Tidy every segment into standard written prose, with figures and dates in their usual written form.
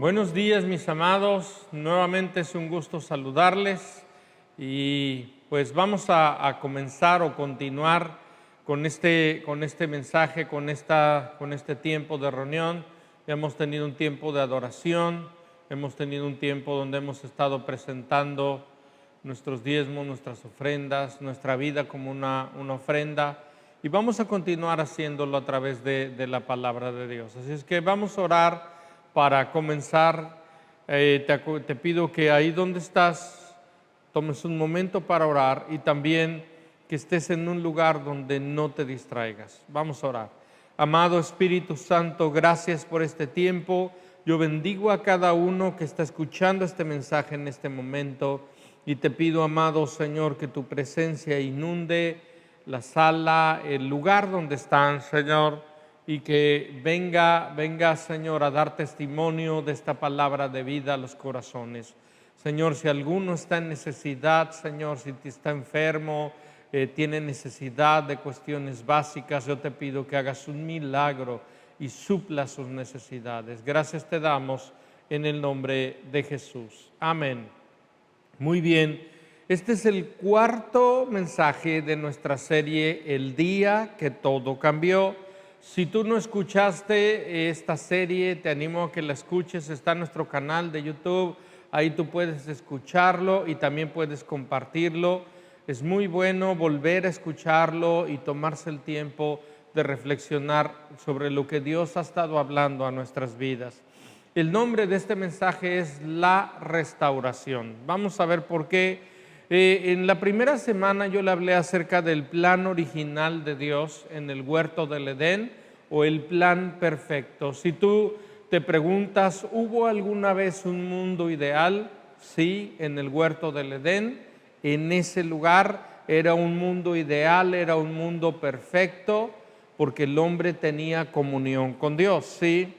Buenos días, mis amados. Nuevamente es un gusto saludarles y pues vamos a comenzar o continuar con este mensaje, con este tiempo de reunión. Hemos tenido un tiempo de adoración, hemos tenido un tiempo donde hemos estado presentando nuestros diezmos, nuestras ofrendas, nuestra vida como una ofrenda, y vamos a continuar haciéndolo a través de la palabra de Dios. Así es que vamos a orar para comenzar. Te pido que ahí donde estás tomes un momento para orar y también que estés en un lugar donde no te distraigas. Vamos a orar. Amado Espíritu Santo, gracias por este tiempo. Yo bendigo a cada uno que está escuchando este mensaje en este momento y te pido, amado Señor, que tu presencia inunde la sala, el lugar donde están, Señor, y que venga, Señor, a dar testimonio de esta palabra de vida a los corazones. Señor, si alguno está en necesidad, Señor, si está enfermo, tiene necesidad de cuestiones básicas, yo te pido que hagas un milagro y supla sus necesidades. Gracias te damos en el nombre de Jesús. Amén. Muy bien, este es el cuarto mensaje de nuestra serie El día que todo cambió. Si tú no escuchaste esta serie, te animo a que la escuches. Está en nuestro canal de YouTube, ahí tú puedes escucharlo y también puedes compartirlo. Es muy bueno volver a escucharlo y tomarse el tiempo de reflexionar sobre lo que Dios ha estado hablando a nuestras vidas. El nombre de este mensaje es La Restauración. Vamos a ver por qué. En la primera semana yo le hablé acerca del plan original de Dios en el huerto del Edén, o el plan perfecto. Si tú te preguntas, ¿hubo alguna vez un mundo ideal? Sí, en el huerto del Edén. En ese lugar era un mundo ideal, era un mundo perfecto, porque el hombre tenía comunión con Dios, ¿sí?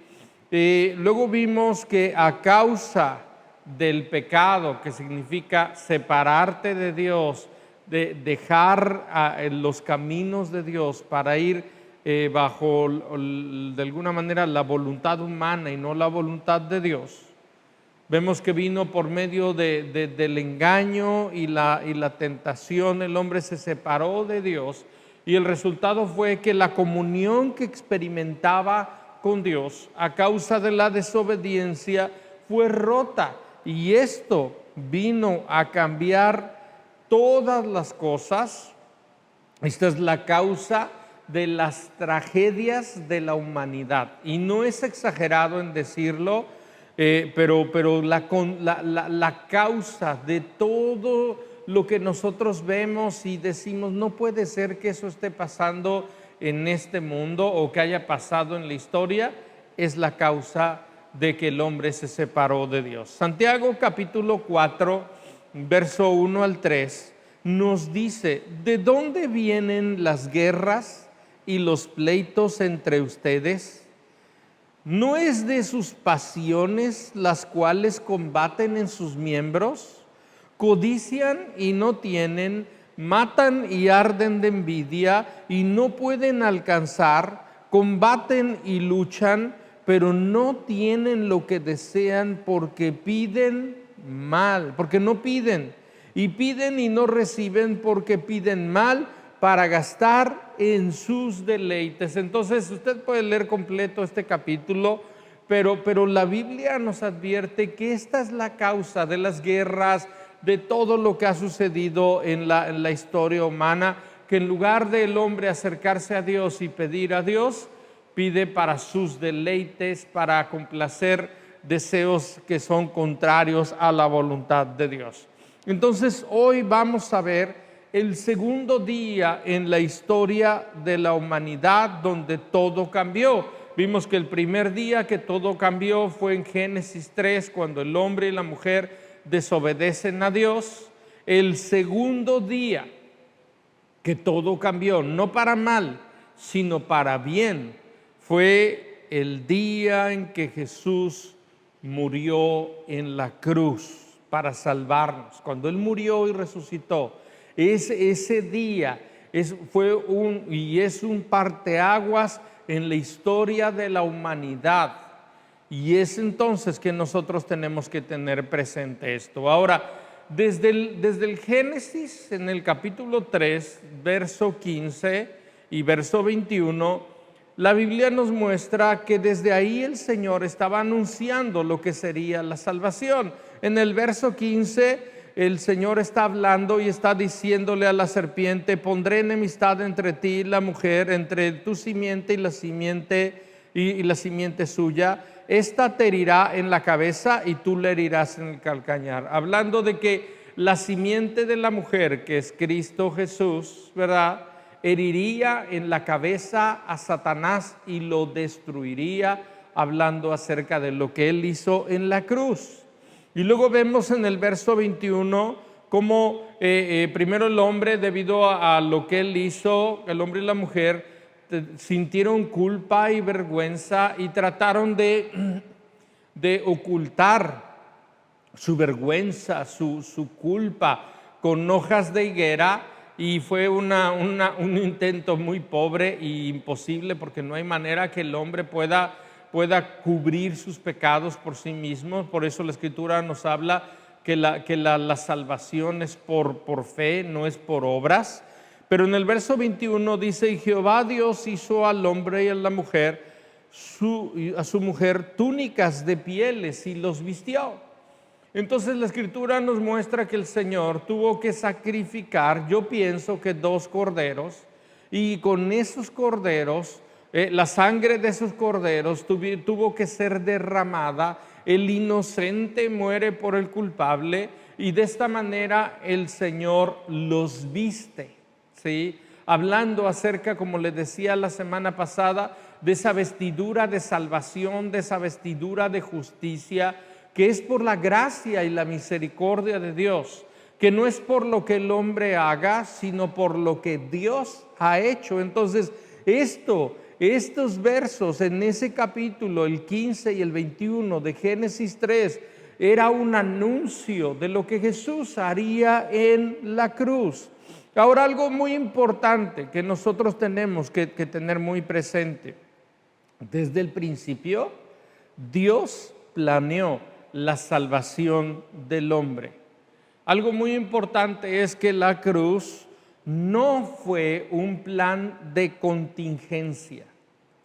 Luego vimos que a causa del pecado, que significa separarte de Dios, de dejar los caminos de Dios para ir bajo de alguna manera la voluntad humana y no la voluntad de Dios. Vemos que vino por medio del engaño y la tentación, el hombre se separó de Dios y el resultado fue que la comunión que experimentaba con Dios a causa de la desobediencia fue rota, y esto vino a cambiar todas las cosas. Esta es la causa de las tragedias de la humanidad, y no es exagerado en decirlo, pero la causa de todo lo que nosotros vemos y decimos, no puede ser que eso esté pasando en este mundo o que haya pasado en la historia, es la causa de que el hombre se separó de Dios. Santiago capítulo 4, verso 1 al 3, nos dice: ¿de dónde vienen las guerras y los pleitos entre ustedes? ¿No es de sus pasiones las cuales combaten en sus miembros? Codician y no tienen, matan y arden de envidia y no pueden alcanzar, combaten y luchan, pero no tienen lo que desean porque piden mal, porque no piden, y piden y no reciben porque piden mal para gastar en sus deleites. Entonces usted puede leer completo este capítulo, pero la Biblia nos advierte que esta es la causa de las guerras, de todo lo que ha sucedido en la historia humana, que en lugar del hombre acercarse a Dios y pedir a Dios, pide para sus deleites, para complacer deseos que son contrarios a la voluntad de Dios. Entonces hoy vamos a ver el segundo día en la historia de la humanidad donde todo cambió. Vimos que el primer día que todo cambió fue en Génesis 3, cuando el hombre y la mujer desobedecen a Dios. El segundo día que todo cambió, no para mal, sino para bien, fue el día en que Jesús murió en la cruz para salvarnos. Cuando Él murió y resucitó, ese día fue un parteaguas en la historia de la humanidad. Y es entonces que nosotros tenemos que tener presente esto. Ahora, desde el Génesis, en el capítulo 3, verso 15 y verso 21, la Biblia nos muestra que desde ahí el Señor estaba anunciando lo que sería la salvación. En el verso 15, el Señor está hablando y está diciéndole a la serpiente: pondré enemistad entre ti y la mujer, entre tu simiente y la simiente suya. Esta te herirá en la cabeza y tú le herirás en el calcañar. Hablando de que la simiente de la mujer, que es Cristo Jesús, ¿verdad?, heriría en la cabeza a Satanás y lo destruiría, hablando acerca de lo que él hizo en la cruz. Y luego vemos en el verso 21 cómo primero el hombre, debido a lo que él hizo, el hombre y la mujer sintieron culpa y vergüenza y trataron de ocultar su vergüenza, su culpa con hojas de higuera. Y fue un intento muy pobre e imposible, porque no hay manera que el hombre pueda cubrir sus pecados por sí mismo. Por eso la Escritura nos habla que la salvación es por fe, no es por obras. Pero en el verso 21 dice: y Jehová Dios hizo al hombre y a la mujer, a su mujer, túnicas de pieles y los vistió. Entonces la Escritura nos muestra que el Señor tuvo que sacrificar, yo pienso que 2 corderos, y con esos corderos, la sangre de esos corderos tuvo que ser derramada. El inocente muere por el culpable, y de esta manera el Señor los viste, ¿sí? Hablando acerca, como les decía la semana pasada, de esa vestidura de salvación, de esa vestidura de justicia, que es por la gracia y la misericordia de Dios, que no es por lo que el hombre haga, sino por lo que Dios ha hecho. Entonces, estos versos en ese capítulo, el 15 y el 21 de Génesis 3, era un anuncio de lo que Jesús haría en la cruz. Ahora, algo muy importante que nosotros tenemos que tener muy presente: desde el principio, Dios planeó la salvación del hombre. Algo muy importante es que la cruz no fue un plan de contingencia,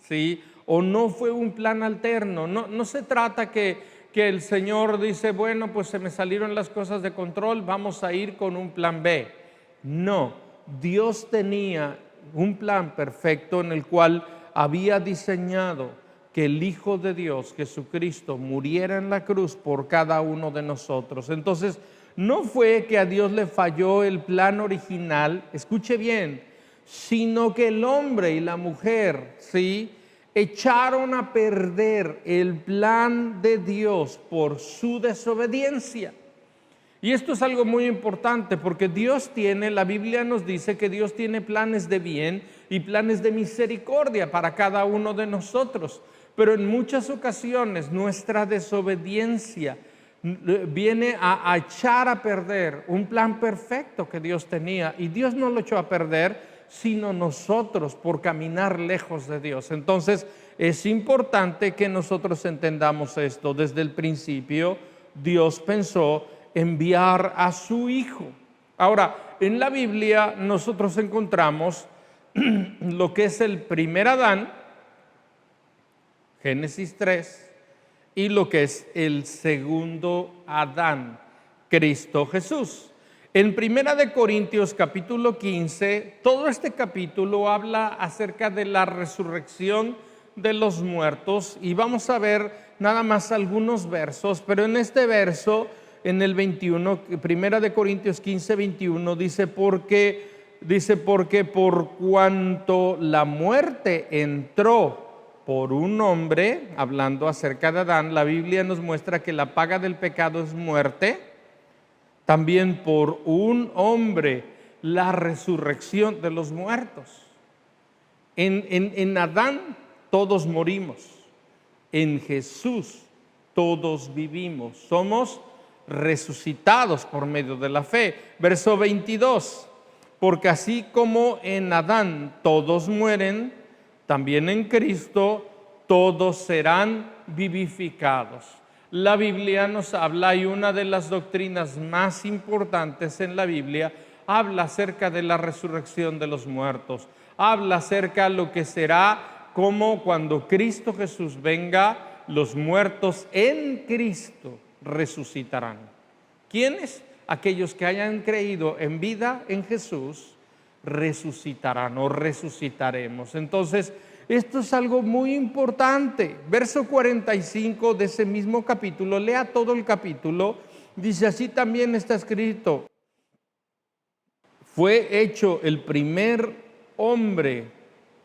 ¿sí? O no fue un plan alterno. No se trata que el Señor dice: bueno, pues se me salieron las cosas de control, vamos a ir con un plan B. No, Dios tenía un plan perfecto en el cual había diseñado que el Hijo de Dios, Jesucristo, muriera en la cruz por cada uno de nosotros. Entonces, no fue que a Dios le falló el plan original, escuche bien, sino que el hombre y la mujer, ¿sí?, echaron a perder el plan de Dios por su desobediencia. Y esto es algo muy importante, porque la Biblia nos dice que Dios tiene planes de bien y planes de misericordia para cada uno de nosotros. Pero en muchas ocasiones nuestra desobediencia viene a echar a perder un plan perfecto que Dios tenía. Y Dios no lo echó a perder, sino nosotros, por caminar lejos de Dios. Entonces es importante que nosotros entendamos esto. Desde el principio Dios pensó enviar a su Hijo. Ahora, en la Biblia nosotros encontramos lo que es el primer Adán, Génesis 3, y lo que es el segundo Adán, Cristo Jesús. En 1 Corintios capítulo 15, todo este capítulo habla acerca de la resurrección de los muertos, y vamos a ver nada más algunos versos. Pero en este verso, en el 21, 1 Corintios 15, 21, dice porque por cuanto la muerte entró por un hombre, hablando acerca de Adán, la Biblia nos muestra que la paga del pecado es muerte. También por un hombre, la resurrección de los muertos. En Adán todos morimos, en Jesús todos vivimos, somos resucitados por medio de la fe. Verso 22, porque así como en Adán todos mueren, también en Cristo todos serán vivificados. La Biblia nos habla, y una de las doctrinas más importantes en la Biblia, habla acerca de la resurrección de los muertos. Habla acerca de lo que será como cuando Cristo Jesús venga, los muertos en Cristo resucitarán. ¿Quiénes? Aquellos que hayan creído en vida en Jesús resucitarán o resucitaremos. Entonces, esto es algo muy importante. Verso 45 de ese mismo capítulo, lea todo el capítulo, dice: así también está escrito: fue hecho el primer hombre,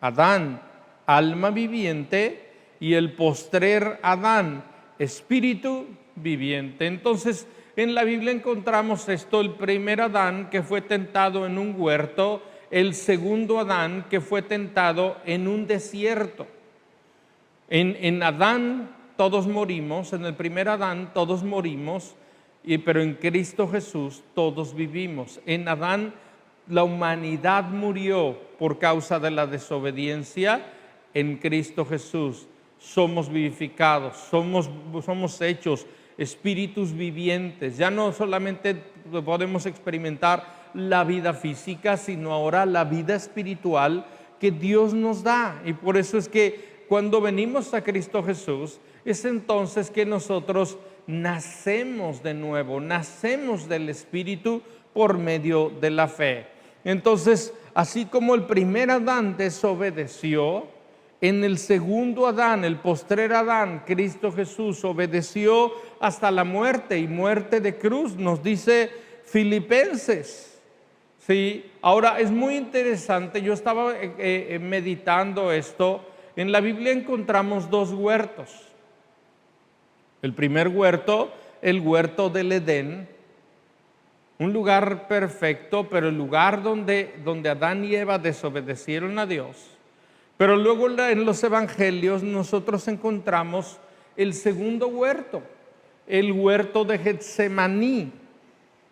Adán, alma viviente, y el postrer Adán, espíritu viviente. Entonces, en la Biblia encontramos esto: el primer Adán que fue tentado en un huerto, el segundo Adán que fue tentado en un desierto. En Adán todos morimos, en el primer Adán todos morimos, pero en Cristo Jesús todos vivimos. En Adán la humanidad murió por causa de la desobediencia. En Cristo Jesús somos vivificados, somos hechos espíritus vivientes. Ya no solamente podemos experimentar la vida física, sino ahora la vida espiritual que Dios nos da. Y por eso es que cuando venimos a Cristo Jesús, es entonces que nosotros nacemos de nuevo, nacemos del Espíritu por medio de la fe. Entonces, así como el primer Adán desobedeció, en el segundo Adán, el postrer Adán, Cristo Jesús, obedeció hasta la muerte, y muerte de cruz, nos dice Filipenses. Sí, ahora es muy interesante, yo estaba meditando esto. En la Biblia encontramos dos huertos. El primer huerto, el huerto del Edén, un lugar perfecto, pero el lugar donde Adán y Eva desobedecieron a Dios. Pero luego en los evangelios nosotros encontramos el segundo huerto, el huerto de Getsemaní.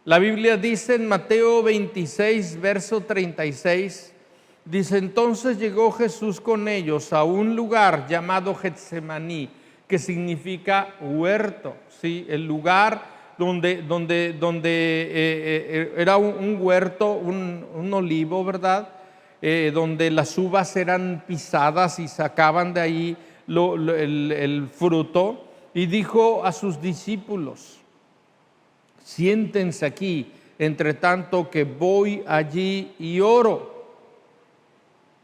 La Biblia dice en Mateo 26, verso 36, dice: entonces llegó Jesús con ellos a un lugar llamado Getsemaní, que significa huerto, ¿sí? El lugar donde era un huerto, un olivo, ¿verdad? Donde las uvas eran pisadas y sacaban de ahí el fruto. Y dijo a sus discípulos: siéntense aquí, entre tanto que voy allí y oro.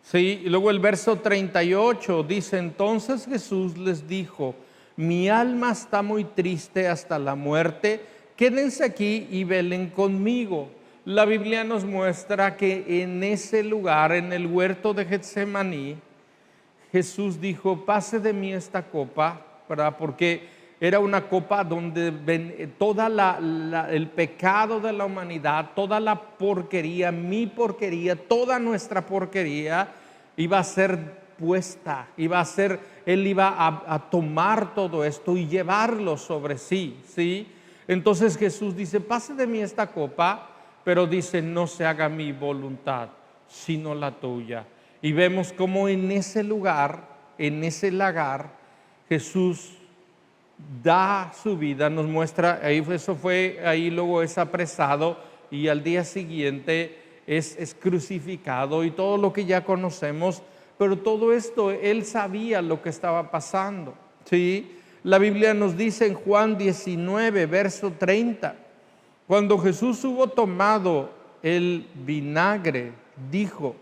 Sí, y luego el verso 38 dice: entonces Jesús les dijo: mi alma está muy triste hasta la muerte, quédense aquí y velen conmigo. La Biblia nos muestra que en ese lugar, en el huerto de Getsemaní, Jesús dijo: pase de mí esta copa, ¿verdad? Porque era una copa donde toda el pecado de la humanidad, toda la porquería, mi porquería, toda nuestra porquería iba a ser puesta, Él iba a tomar todo esto y llevarlo sobre sí, ¿sí? Entonces Jesús dice: pase de mí esta copa, pero dice: no se haga mi voluntad, sino la tuya. Y vemos cómo en ese lugar, en ese lagar, Jesús da su vida, nos muestra, ahí luego es apresado y al día siguiente es crucificado y todo lo que ya conocemos, pero todo esto Él sabía lo que estaba pasando, ¿sí? La Biblia nos dice en Juan 19, verso 30, cuando Jesús hubo tomado el vinagre, dijo: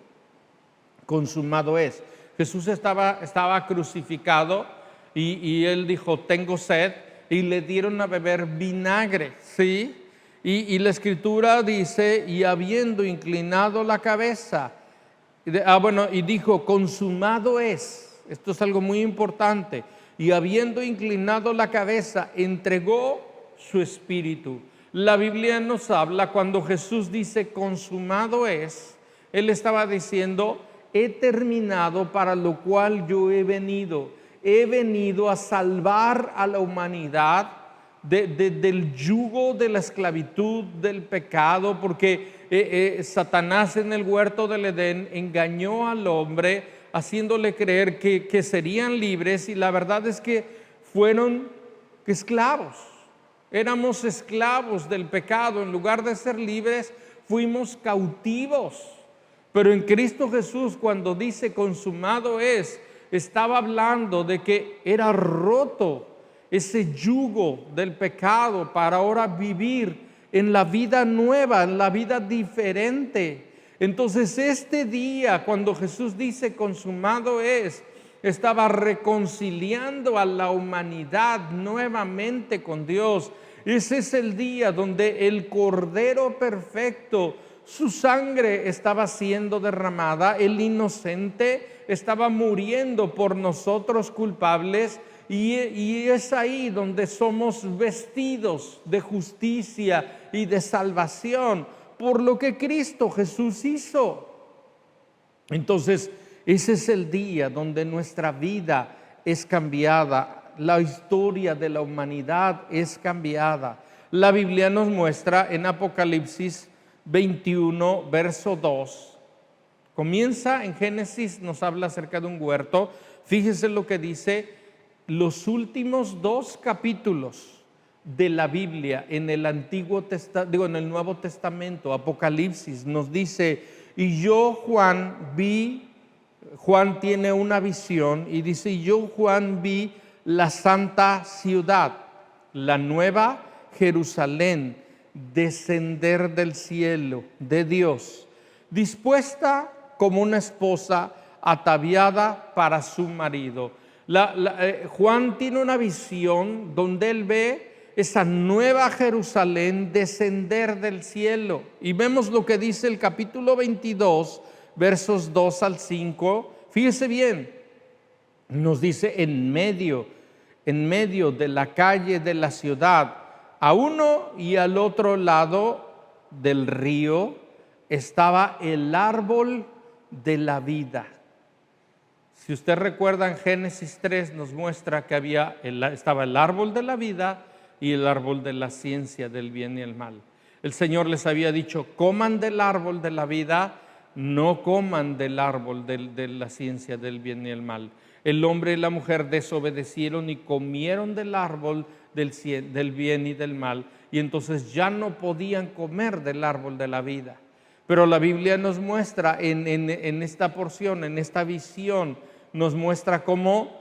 consumado es. Jesús estaba crucificado y Él dijo: tengo sed, y le dieron a beber vinagre, ¿sí? Y la Escritura dice: y habiendo inclinado la cabeza, y dijo: consumado es. Esto es algo muy importante. Y habiendo inclinado la cabeza, entregó su espíritu. La Biblia nos habla, cuando Jesús dice consumado es, Él estaba diciendo: he terminado para lo cual yo he venido. He venido a salvar a la humanidad del yugo de la esclavitud, del pecado, porque Satanás en el huerto del Edén engañó al hombre, haciéndole creer que serían libres, y la verdad es que fueron esclavos. Éramos esclavos del pecado. En lugar de ser libres, fuimos cautivos. Pero en Cristo Jesús, cuando dice consumado es, estaba hablando de que era roto ese yugo del pecado para ahora vivir en la vida nueva, en la vida diferente. Entonces este día, cuando Jesús dice consumado es, estaba reconciliando a la humanidad nuevamente con Dios. Ese es el día donde el Cordero perfecto, su sangre estaba siendo derramada, el inocente estaba muriendo por nosotros culpables, y es ahí donde somos vestidos de justicia y de salvación por lo que Cristo Jesús hizo. Entonces, ese es el día donde nuestra vida es cambiada, la historia de la humanidad es cambiada. La Biblia nos muestra en Apocalipsis 21, verso 2. Comienza en Génesis, nos habla acerca de un huerto. Fíjese lo que dice. Los últimos 2 capítulos de la Biblia en el en el Nuevo Testamento, Apocalipsis, nos dice: y yo, Juan tiene una visión y dice: y yo, Juan, vi la santa ciudad, la nueva Jerusalén, descender del cielo de Dios, dispuesta como una esposa ataviada para su marido. Juan tiene una visión donde él ve esa nueva Jerusalén descender del cielo. Y vemos lo que dice el capítulo 22, versos 2 al 5. Fíjese bien, nos dice: en medio de la calle de la ciudad, a uno y al otro lado del río, estaba el árbol de la vida. Si usted recuerda, en Génesis 3 nos muestra que estaba el árbol de la vida y el árbol de la ciencia del bien y el mal. El Señor les había dicho: coman del árbol de la vida, no coman del árbol de la ciencia del bien y el mal. El hombre y la mujer desobedecieron y comieron del árbol del bien y del mal, y entonces ya no podían comer del árbol de la vida. Pero la Biblia nos muestra en esta porción, en esta visión, nos muestra cómo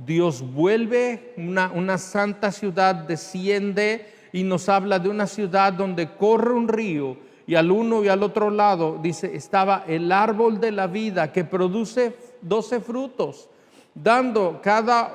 Dios vuelve una santa ciudad, desciende y nos habla de una ciudad donde corre un río, y al uno y al otro lado, dice, estaba el árbol de la vida que produce 12 frutos, dando cada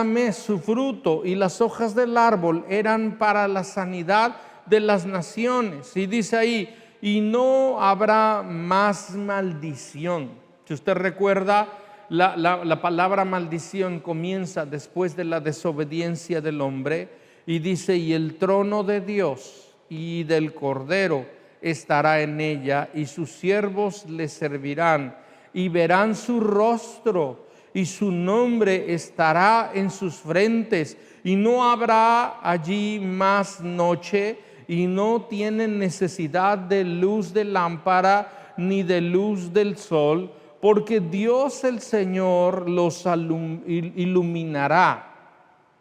mes su fruto, y las hojas del árbol eran para la sanidad de las naciones. Y dice ahí: y no habrá más maldición. Si usted recuerda, la palabra maldición comienza después de la desobediencia del hombre, y dice: y el trono de Dios y del Cordero estará en ella, y sus siervos le servirán, y verán su rostro, y su nombre estará en sus frentes, y no habrá allí más noche, y no tienen necesidad de luz de lámpara ni de luz del sol, porque Dios el Señor los iluminará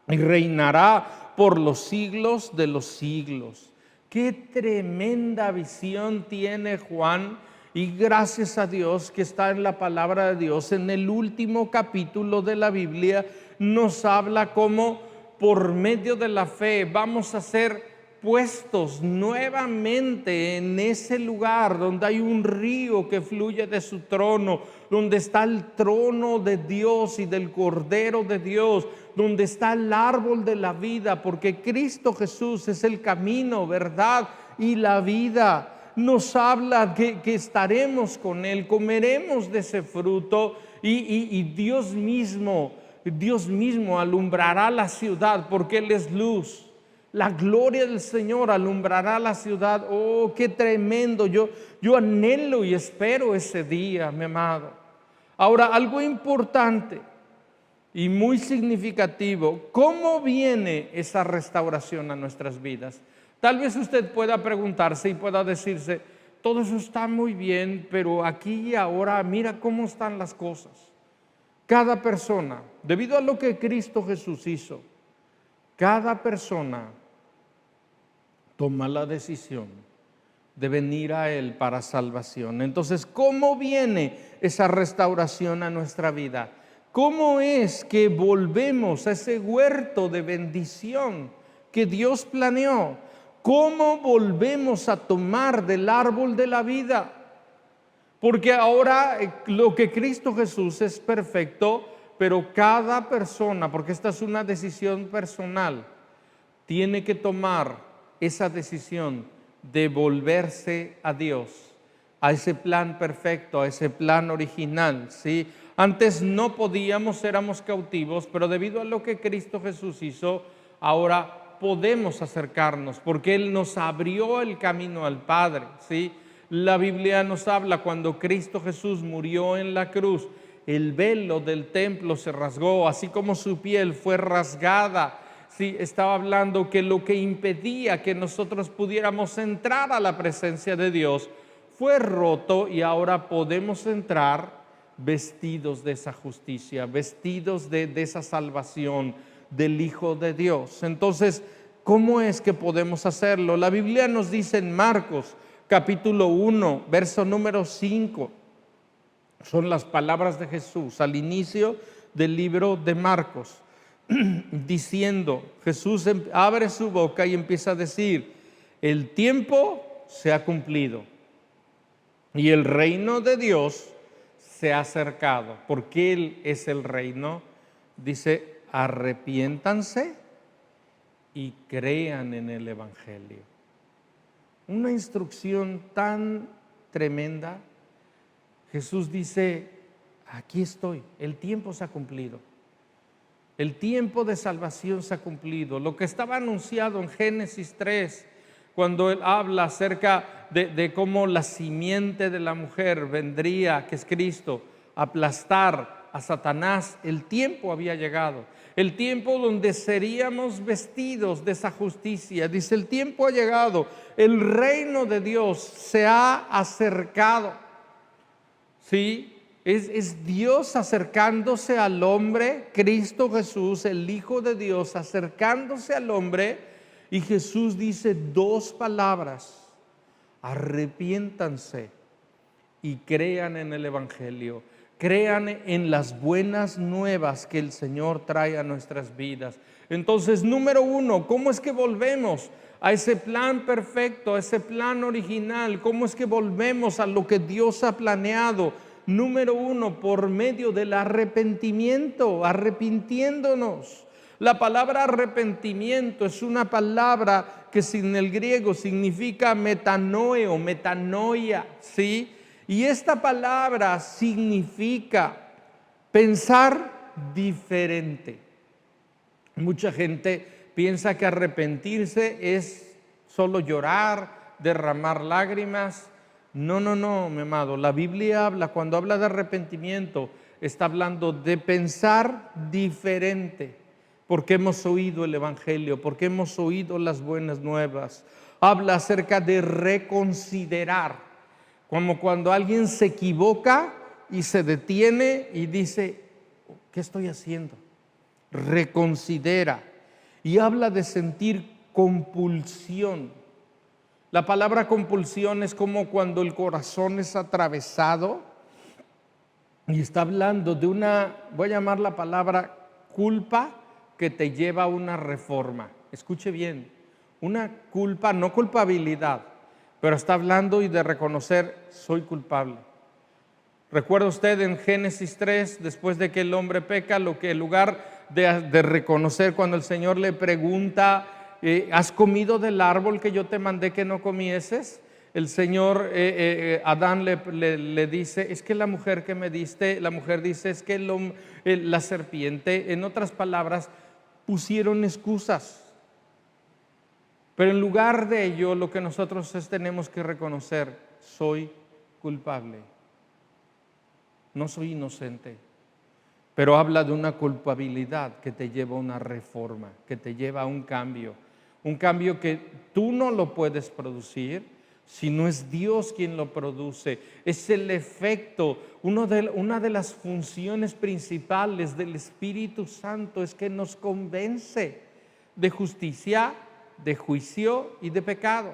y reinará por los siglos de los siglos. Qué tremenda visión tiene Juan, y gracias a Dios que está en la palabra de Dios. En el último capítulo de la Biblia nos habla cómo por medio de la fe vamos a ser puestos nuevamente en ese lugar donde hay un río que fluye de su trono, donde está el trono de Dios y del Cordero de Dios, donde está el árbol de la vida, porque Cristo Jesús es el camino, verdad y la vida. Nos habla que estaremos con Él, comeremos de ese fruto, y Dios mismo alumbrará la ciudad, porque Él es luz. La gloria del Señor alumbrará la ciudad. Oh, qué tremendo. Yo anhelo y espero ese día, mi amado. Ahora, algo importante y muy significativo: ¿cómo viene esa restauración a nuestras vidas? Tal vez usted pueda preguntarse y pueda decirse: todo eso está muy bien, pero aquí y ahora mira cómo están las cosas. cada persona, debido a lo que Cristo Jesús hizo, cada persona toma la decisión de venir a Él para salvación. Entonces, ¿cómo viene esa restauración a nuestra vida? ¿Cómo es que volvemos a ese huerto de bendición que Dios planeó? ¿Cómo volvemos a tomar del árbol de la vida? Porque ahora lo que Cristo Jesús es perfecto, pero cada persona, porque esta es una decisión personal, tiene que tomar esa decisión de volverse a Dios, a ese plan perfecto, a ese plan original, ¿sí? Antes no podíamos, éramos cautivos, pero debido a lo que Cristo Jesús hizo, ahora podemos acercarnos, porque Él nos abrió el camino al Padre, ¿sí? La Biblia nos habla cuando Cristo Jesús murió en la cruz, el velo del templo se rasgó, así como su piel fue rasgada. Sí, estaba hablando que lo que impedía que nosotros pudiéramos entrar a la presencia de Dios fue roto y ahora podemos entrar vestidos de esa justicia, vestidos de esa salvación del Hijo de Dios. Entonces, ¿cómo es que podemos hacerlo? La Biblia nos dice en Marcos capítulo 1, verso número 5, son las palabras de Jesús al inicio del libro de Marcos, diciendo, Jesús abre su boca y empieza a decir, el tiempo se ha cumplido y el reino de Dios se ha acercado. Porque Él es el reino. Dice, arrepiéntanse y crean en el Evangelio. Una instrucción tan tremenda. Jesús dice, aquí estoy, el tiempo se ha cumplido. El tiempo de salvación se ha cumplido. Lo que estaba anunciado en Génesis 3, cuando Él habla acerca de cómo la simiente de la mujer vendría, que es Cristo, a aplastar a Satanás, el tiempo había llegado. El tiempo donde seríamos vestidos de esa justicia. Dice, el tiempo ha llegado, el reino de Dios se ha acercado. ¿Sí? Es Dios acercándose al hombre, Cristo Jesús, el Hijo de Dios, acercándose al hombre. Y Jesús dice dos palabras, arrepiéntanse y crean en el Evangelio. Crean en las buenas nuevas que el Señor trae a nuestras vidas. Entonces, número uno, ¿cómo es que volvemos a ese plan perfecto, a ese plan original? ¿Cómo es que volvemos a lo que Dios ha planeado? Número uno, por medio del arrepentimiento, arrepintiéndonos. La palabra arrepentimiento es una palabra que en el griego significa metanoeo, metanoia, ¿sí? Y esta palabra significa pensar diferente. Mucha gente piensa que arrepentirse es solo llorar, derramar lágrimas. No, mi amado. La Biblia habla, cuando habla de arrepentimiento, está hablando de pensar diferente. Porque hemos oído el Evangelio, porque hemos oído las buenas nuevas. Habla acerca de reconsiderar. Como cuando alguien se equivoca y se detiene y dice, ¿qué estoy haciendo? Reconsidera. Y habla de sentir compulsión. La palabra compulsión es como cuando el corazón es atravesado y está hablando de una, voy a llamar la palabra culpa que te lleva a una reforma. Escuche bien, una culpa, no culpabilidad, pero está hablando y de reconocer, soy culpable. ¿Recuerda usted en Génesis 3, después de que el hombre peca, lo que en lugar de reconocer cuando el Señor le pregunta, ¿has comido del árbol que yo te mandé que no comieses? El Señor, Adán le dice, es que la mujer que me diste, la mujer dice, es que la serpiente, en otras palabras, pusieron excusas. Pero en lugar de ello, lo que nosotros tenemos que reconocer, soy culpable. No soy inocente, pero habla de una culpabilidad que te lleva a una reforma, que te lleva a un cambio que tú no lo puedes producir, sino es Dios quien lo produce. Es el efecto. Una de las funciones principales del Espíritu Santo es que nos convence de justicia, de juicio y de pecado.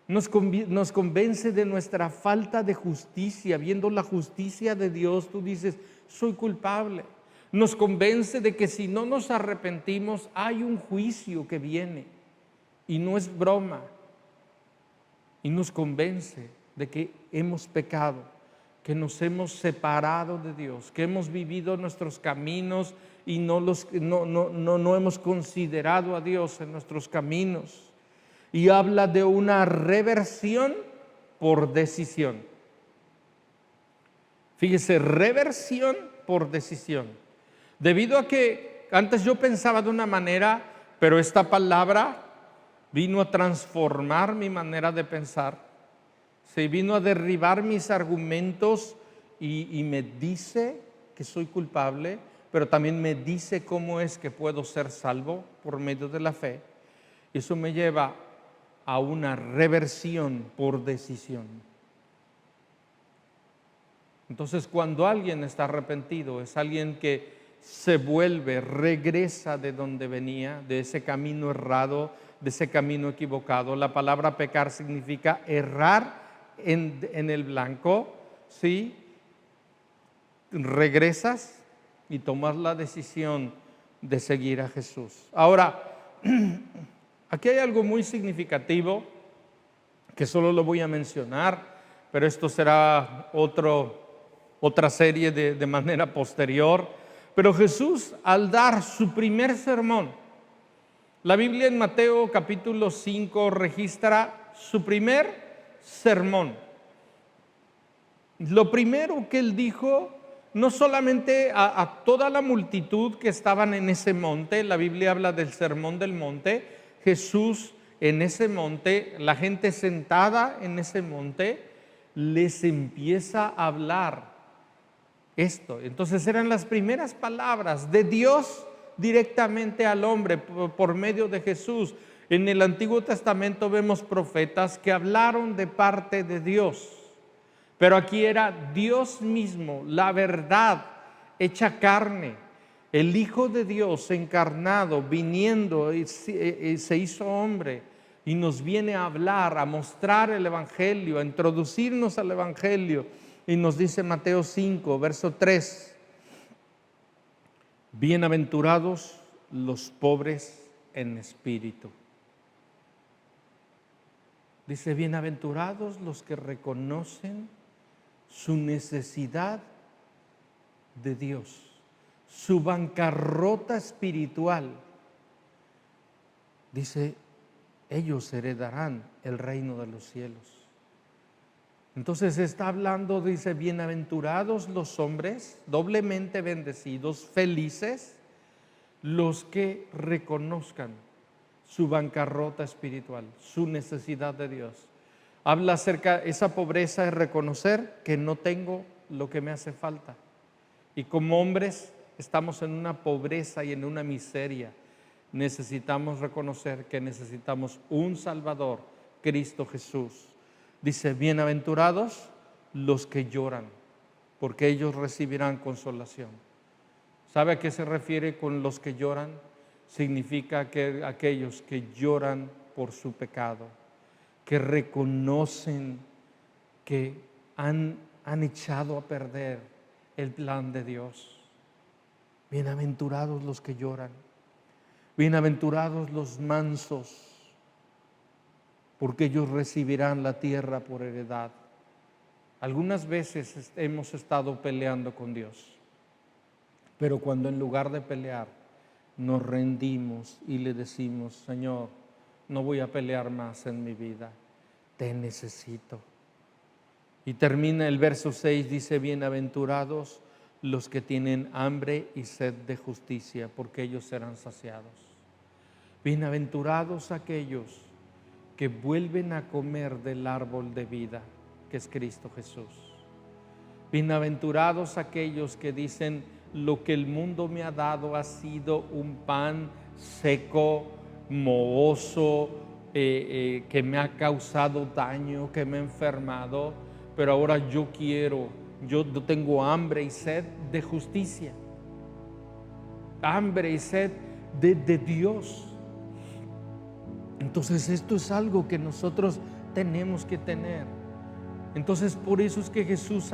Nos convence de nuestra falta de justicia. Viendo la justicia de Dios, tú dices, soy culpable. Nos convence de que si no nos arrepentimos, hay un juicio que viene y no es broma. Y nos convence de que hemos pecado, que nos hemos separado de Dios, que hemos vivido nuestros caminos y no hemos considerado a Dios en nuestros caminos. Y habla de una reversión por decisión. Fíjese, reversión por decisión. Debido a que antes yo pensaba de una manera, pero esta palabra vino a transformar mi manera de pensar. Se vino a derribar mis argumentos y me dice que soy culpable, pero también me dice cómo es que puedo ser salvo por medio de la fe. Eso me lleva a una reversión por decisión. Entonces, cuando alguien está arrepentido, es alguien que se vuelve, regresa de donde venía, de ese camino errado, de ese camino equivocado. La palabra pecar significa errar en el blanco, ¿sí? Regresas y tomas la decisión de seguir a Jesús. Ahora, aquí hay algo muy significativo que solo lo voy a mencionar, pero esto será otra serie de manera posterior. Pero Jesús, al dar su primer sermón, la Biblia en Mateo capítulo 5 registra su primer sermón. Lo primero que él dijo, no solamente a toda la multitud que estaban en ese monte, la Biblia habla del sermón del monte, Jesús en ese monte, la gente sentada en ese monte, les empieza a hablar esto. Entonces eran las primeras palabras de Dios directamente al hombre por medio de Jesús. En el Antiguo Testamento vemos profetas que hablaron de parte de Dios, pero aquí era Dios mismo, la verdad hecha carne, el Hijo de Dios encarnado, viniendo y se hizo hombre y nos viene a hablar, a mostrar el Evangelio, a introducirnos al Evangelio. Y nos dice Mateo 5, verso 3, bienaventurados los pobres en espíritu. Dice, bienaventurados los que reconocen su necesidad de Dios, su bancarrota espiritual. Dice, ellos heredarán el reino de los cielos. Entonces está hablando, dice, bienaventurados los hombres, doblemente bendecidos, felices, los que reconozcan su bancarrota espiritual, su necesidad de Dios. Habla acerca de esa pobreza, de reconocer que no tengo lo que me hace falta. Y como hombres estamos en una pobreza y en una miseria. Necesitamos reconocer que necesitamos un Salvador, Cristo Jesús. Dice, bienaventurados los que lloran, porque ellos recibirán consolación. ¿Sabe a qué se refiere con los que lloran? Significa que aquellos que lloran por su pecado, que reconocen que han echado a perder el plan de Dios. Bienaventurados los que lloran, bienaventurados los mansos, porque ellos recibirán la tierra por heredad. Algunas veces hemos estado peleando con Dios, pero cuando en lugar de pelear nos rendimos y le decimos, Señor, no voy a pelear más en mi vida, te necesito. Y termina el verso 6, dice, bienaventurados los que tienen hambre y sed de justicia, porque ellos serán saciados. Bienaventurados aquellos que vuelven a comer del árbol de vida, que es Cristo Jesús. Bienaventurados aquellos que dicen, lo que el mundo me ha dado ha sido un pan seco, mohoso, que me ha causado daño, que me ha enfermado, pero ahora yo tengo hambre y sed de justicia, hambre y sed de Dios. Entonces esto es algo que nosotros tenemos que tener. Entonces por eso es que Jesús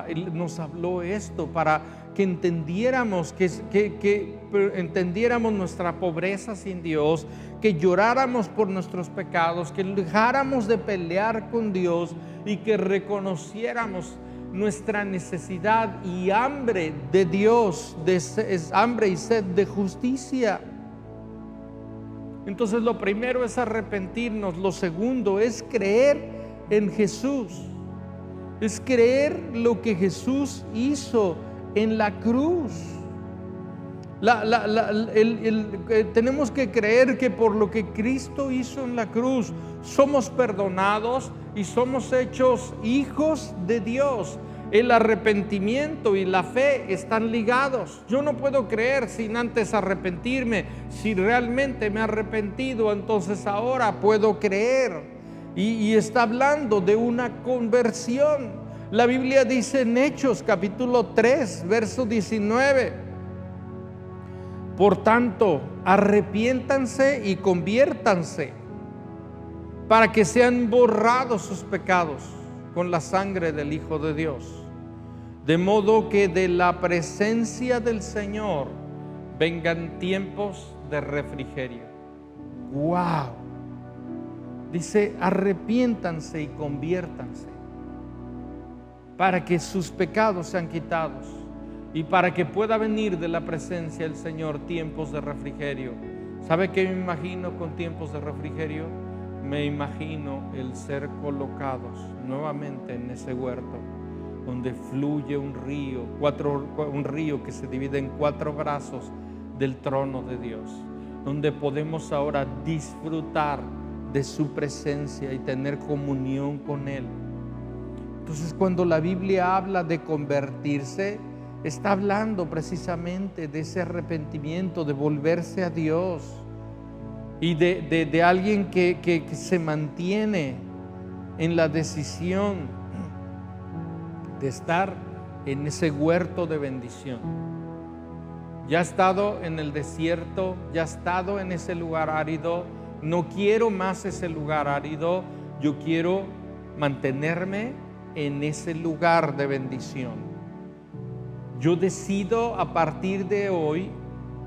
Él nos habló esto, para que entendiéramos que entendiéramos nuestra pobreza sin Dios, que lloráramos por nuestros pecados, que dejáramos de pelear con Dios y que reconociéramos nuestra necesidad y hambre de Dios, hambre y sed de justicia. Entonces lo primero es arrepentirnos, lo segundo es creer en Jesús, es creer lo que Jesús hizo en la cruz. Tenemos que creer que por lo que Cristo hizo en la cruz somos perdonados y somos hechos hijos de Dios. El arrepentimiento y la fe están ligados. Yo no puedo creer sin antes arrepentirme. Si realmente me he arrepentido, entonces ahora puedo creer. Y está hablando de una conversión. La Biblia dice en Hechos capítulo 3, verso 19: por tanto, arrepiéntanse y conviértanse, para que sean borrados sus pecados con la sangre del Hijo de Dios, de modo que de la presencia del Señor vengan tiempos de refrigerio. ¡Wow! Dice, arrepiéntanse y conviértanse, para que sus pecados sean quitados y para que pueda venir de la presencia del Señor tiempos de refrigerio. ¿Sabe qué me imagino con tiempos de refrigerio? Me imagino el ser colocados nuevamente en ese huerto donde fluye un río que se divide en 4 brazos del trono de Dios, donde podemos ahora disfrutar de su presencia y tener comunión con Él. Entonces, cuando la Biblia habla de convertirse, está hablando precisamente de ese arrepentimiento, de volverse a Dios, y de alguien que se mantiene en la decisión de estar en ese huerto de bendición. Ya ha estado en el desierto, ya ha estado en ese lugar árido. No quiero más ese lugar árido, yo quiero mantenerme en ese lugar de bendición. Yo decido a partir de hoy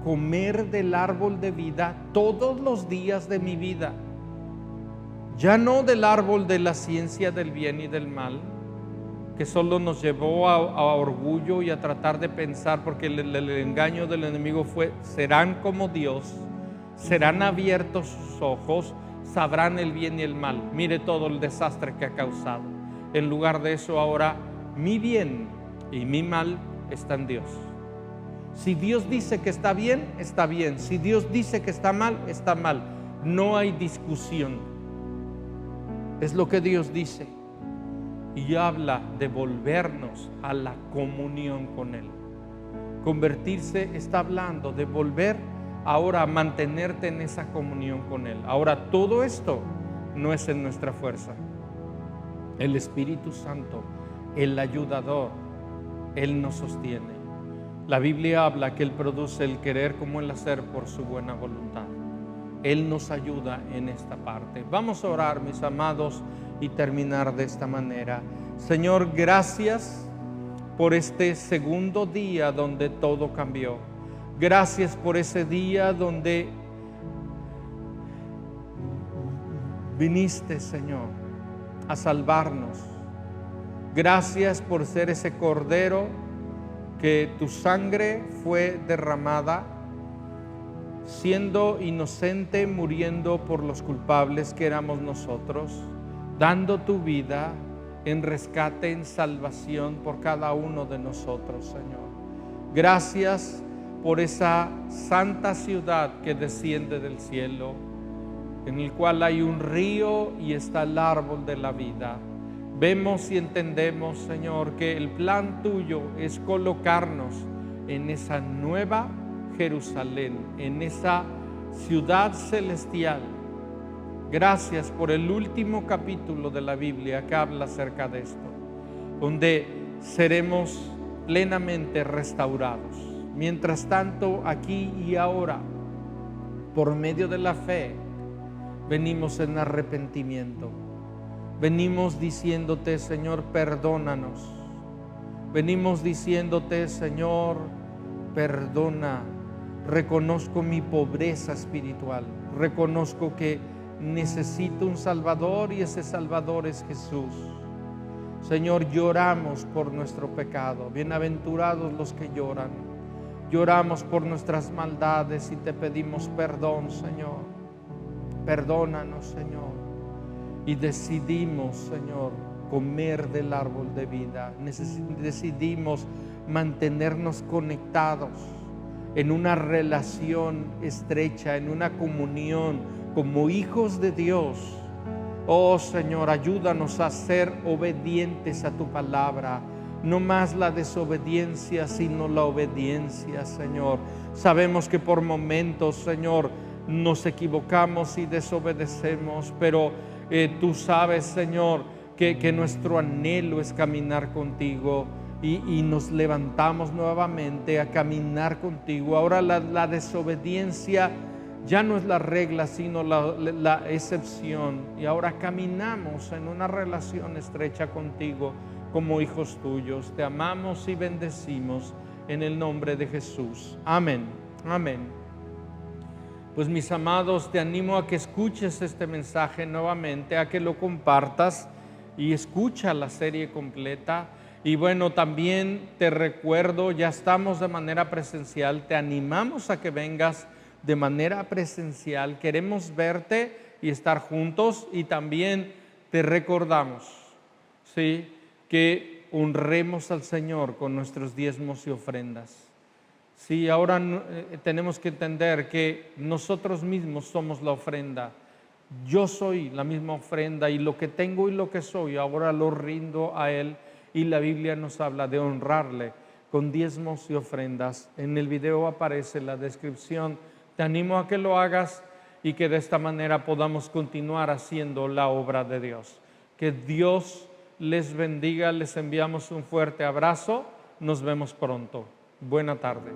comer del árbol de vida todos los días de mi vida. Ya no del árbol de la ciencia del bien y del mal, que solo nos llevó a orgullo y a tratar de pensar, porque el engaño del enemigo fue: serán como Dios, serán abiertos sus ojos, sabrán el bien y el mal. Mire todo el desastre que ha causado. En lugar de eso, ahora mi bien y mi mal está en Dios. Si Dios dice que está bien, está bien. Si Dios dice que está mal, está mal. No hay discusión. Es lo que Dios dice. Y habla de volvernos a la comunión con Él. Convertirse está hablando de volver ahora a mantenerte en esa comunión con Él. Ahora, todo esto no es en nuestra fuerza. El Espíritu Santo, el ayudador, Él nos sostiene. La Biblia habla que Él produce el querer como el hacer por su buena voluntad. Él nos ayuda en esta parte. Vamos a orar, mis amados, y terminar de esta manera. Señor, gracias por este segundo día donde todo cambió. Gracias por ese día donde viniste, Señor, a salvarnos. Gracias por ser ese cordero que tu sangre fue derramada, siendo inocente, muriendo por los culpables que éramos nosotros, dando tu vida en rescate, en salvación por cada uno de nosotros, Señor. Gracias por esa santa ciudad que desciende del cielo, en el cual hay un río y está el árbol de la vida. Vemos y entendemos, Señor, que el plan tuyo es colocarnos en esa nueva Jerusalén, en esa ciudad celestial, Gracias por el último capítulo de la Biblia que habla acerca de esto, donde seremos plenamente restaurados. Mientras tanto, aquí y ahora, por medio de la fe, venimos en arrepentimiento. Venimos diciéndote, Señor, perdónanos. Venimos diciéndote, Señor, perdona. Reconozco mi pobreza espiritual. Reconozco que necesito un Salvador y ese Salvador es Jesús. Señor, lloramos por nuestro pecado. Bienaventurados los que lloran. Lloramos por nuestras maldades y te pedimos perdón, Señor. Perdónanos, Señor. Y decidimos, Señor, comer del árbol de vida. Decidimos mantenernos conectados en una relación estrecha, en una comunión como hijos de Dios. Oh Señor, ayúdanos a ser obedientes a tu palabra. No más la desobediencia, sino la obediencia, Señor. Sabemos que por momentos, Señor, nos equivocamos y desobedecemos, pero tú sabes, Señor, que nuestro anhelo es caminar contigo y nos levantamos nuevamente a caminar contigo. Ahora la desobediencia ya no es la regla, sino la excepción. Y ahora caminamos en una relación estrecha contigo como hijos tuyos. Te amamos y bendecimos en el nombre de Jesús. Amén. Amén. Pues mis amados, te animo a que escuches este mensaje nuevamente, a que lo compartas y escucha la serie completa. Y bueno, también te recuerdo, ya estamos de manera presencial, te animamos a que vengas de manera presencial. Queremos verte y estar juntos, y también te recordamos, ¿sí?, que honremos al Señor con nuestros diezmos y ofrendas. Sí, ahora tenemos que entender que nosotros mismos somos la ofrenda. Yo soy la misma ofrenda, y lo que tengo y lo que soy ahora lo rindo a Él, y la Biblia nos habla de honrarle con diezmos y ofrendas. En el video aparece la descripción. Te animo a que lo hagas y que de esta manera podamos continuar haciendo la obra de Dios. Que Dios les bendiga, les enviamos un fuerte abrazo. Nos vemos pronto. Buena tarde.